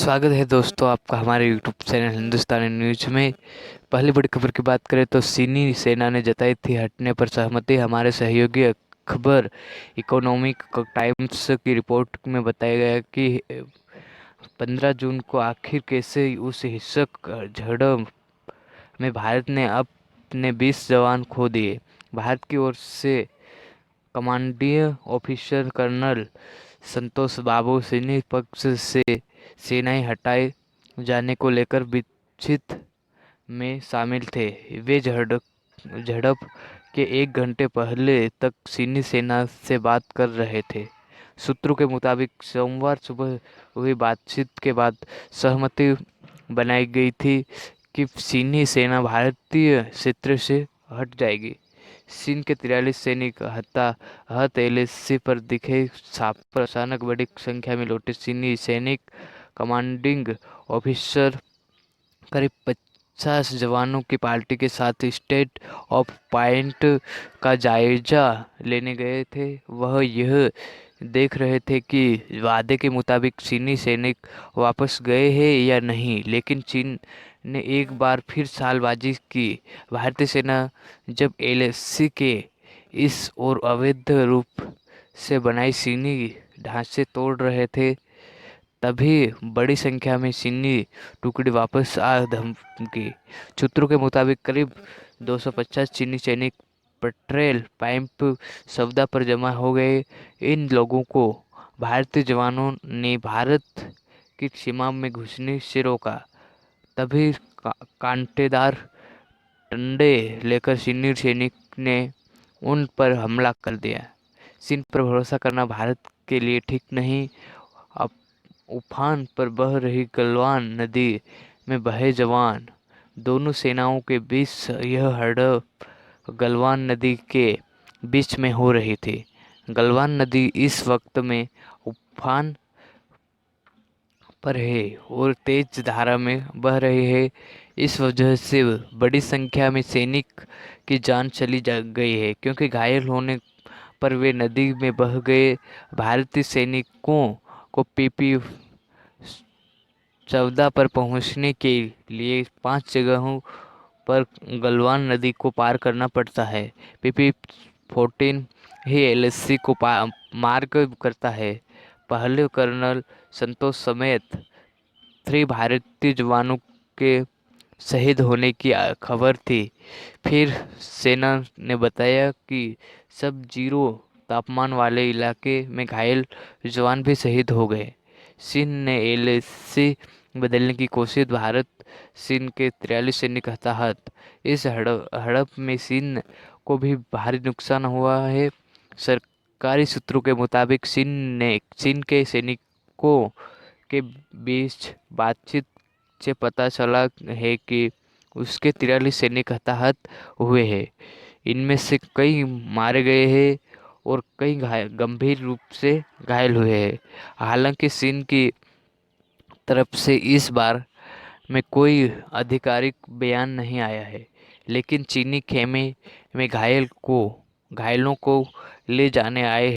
स्वागत है दोस्तों आपका हमारे यूट्यूब चैनल हिंदुस्तानी न्यूज में। पहली बड़ी खबर की बात करें तो चीनी सेना ने जताई थी हटने पर सहमति। हमारे सहयोगी अखबार इकोनॉमिक टाइम्स की रिपोर्ट में बताया गया कि 15 जून को आखिर कैसे उस हिंसक झड़प में भारत ने अपने 20 जवान खो दिए। भारत की ओर से कमांडिंग ऑफिसर कर्नल संतोष बाबू सैन्य पक्ष से सेनाएं हटाए जाने को लेकर बातचीत में शामिल थे। वे झड़प के 1 घंटे पहले तक चीनी सेना से बात कर रहे थे। सूत्रों के मुताबिक सोमवार सुबह हुई बातचीत के बाद सहमति बनाई गई थी कि चीनी सेना भारतीय क्षेत्र से हट जाएगी। चीन के 43 सैनिक हताहत। एलएसी पर दिखे छाप पर अचानक बड़ी संख्या में लौटे चीनी सैनिक। कमांडिंग ऑफिसर करीब 50 जवानों की पार्टी के साथ स्टेट ऑफ पॉइंट का जायजा लेने गए थे। वह यह देख रहे थे कि वादे के मुताबिक चीनी सैनिक वापस गए हैं या नहीं, लेकिन चीन ने एक बार फिर चालबाजी की। भारतीय सेना जब एलएसी के इस और अवैध रूप से बनाई चीनी ढांचे तोड़ रहे थे, तभी बड़ी संख्या में चीनी टुकड़ी वापस आ धमकी। सूत्रों के मुताबिक करीब 250 चीनी सैनिक पेट्रोल पंप सौदा पर जमा हो गए। इन लोगों को भारतीय जवानों ने भारत की सीमा में घुसने से रोका। तभी कांटेदार डंडे लेकर चीनी सैनिक ने उन पर हमला कर दिया। चीन पर भरोसा करना भारत के लिए ठीक नहीं। अब उफान पर बह रही गलवान नदी में बहे जवान। दोनों सेनाओं के बीच यह झड़प गलवान नदी के बीच में हो रही थी। गलवान नदी इस वक्त में उफान पर है और तेज धारा में बह रही है। इस वजह से बड़ी संख्या में सैनिक की जान चली गई है, क्योंकि घायल होने पर वे नदी में बह गए। भारतीय सैनिकों को पीपी 14 पर पहुंचने के लिए 5 जगहों पर गलवान नदी को पार करना पड़ता है। पीपी 14 ही एलएसी को मार्ग करता है। पहले कर्नल संतोष समेत 3 भारतीय जवानों के शहीद होने की खबर थी। फिर सेना ने बताया कि सब जीरो तापमान वाले इलाके में घायल जवान भी शहीद हो गए। चीन ने एलएसी बदलने की कोशिश। भारत चीन के 43 सैनिक हताहत। इस हड़प में चीन को भी भारी नुकसान हुआ है। सरकारी सूत्रों के मुताबिक चीन के सैनिकों के बीच बातचीत से पता चला है कि उसके 43 सैनिक हताहत हुए हैं। इनमें से कई मारे गए हैं और कई गंभीर रूप से घायल हुए हैं। हालांकि चीन की तरफ से इस बार में कोई आधिकारिक बयान नहीं आया है, लेकिन चीनी खेमे में घायलों को ले जाने आए